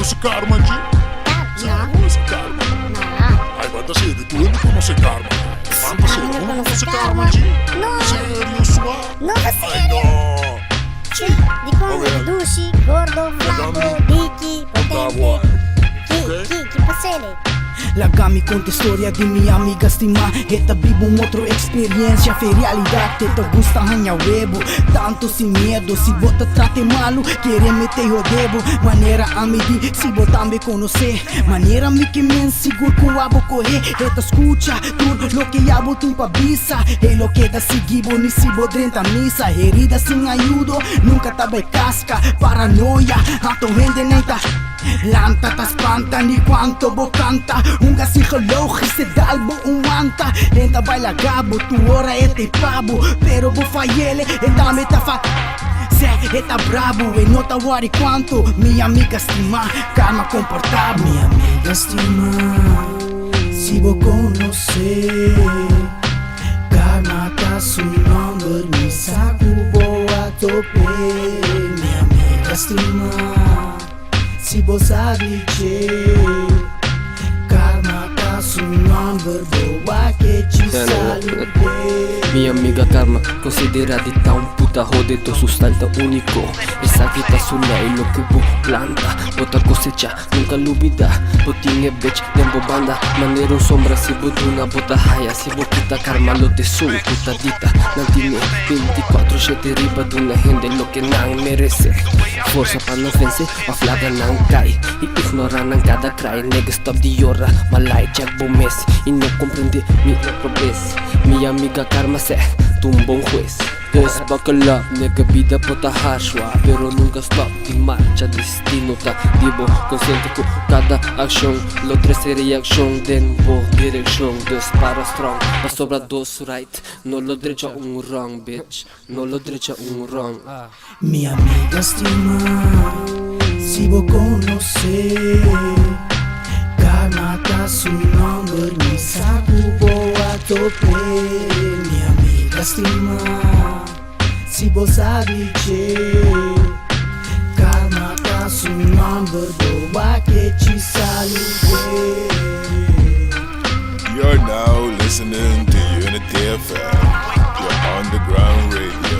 conoce Karma, G? No. ¿Conoce Karma? No. Ay, banda serio, tú no conoces Karma. Banda serio, no ¿tú no conoces conoces Karma, Karma? G? No. ¿Serio, suave? No, Ay, serio. no. Sì, di Va come bene. Dushi, Gordo, Flaco, Dicky, Bravo, Potente. Chi Pasele? Lagami conta história de minha amiga estima. Eta vivo outra experiência, fez realidade. Eta gusta hanha webo, tanto sem medo. Se bota trate malo, querer meter o dedo. Maneira a me di, se botar me conhecer. Maneira me que men seguro com a correr. Eta escuta tudo lo que abo tem pra bisa. E lo que da seguibo, ni se bodrenta missa. Herida sem ajuda, nunca tá bem casca. Paranoia, ato rende nem tá. Lanta ta spanta ni quanto bo canta. Unga psicologisch se dalbo unwanta. Enta baila gabo, tu ora e te pabo. Pero bo faiele e dame ta fa. Se eta bravo e nota wari quanto. Minha amiga estima, Karma comportable. Minha amiga estima, se bo conocer. Karma tá su number, mi saco boa tope. Minha amiga estima, se você glitcher, Karma tá su number, boa que te salve. Minha amiga Karma, considerada un puta jodeto sustante único. Esa vita sulla è lo che bo planta, bota cosecha, nunca lubida. Botin e bitch, dembo banda, manero sombra si botuna, bota haya, si bo kita Karma lo te sun, puta dita. Nantine 24 7 riba d'una gente lo che nan merece. Forza pa non fense, ma flaga nan cai. E ignora nan cada cry, nega stop di ora, ma lai check bo mes. E non comprende mi progress. Minha amiga Karma se, tu un buon juez. Buckle up, nigga, vida puta hashwa. Pero nunca stop, di marcha destino ta. Dibo, consciente con cada acción. Lo 13 reaction, den bo direction. Dispara strong, ma sobra dos right. No lo derecha un wrong, bitch. No lo derecha un wrong. Minha amiga estima, se vou conhecer. Karma tá su number, mi saco boa tope. Minha amiga estima, se você glitcher. Karma tá su number, boa que te salve. You're now listening to Unity FM, your underground radio.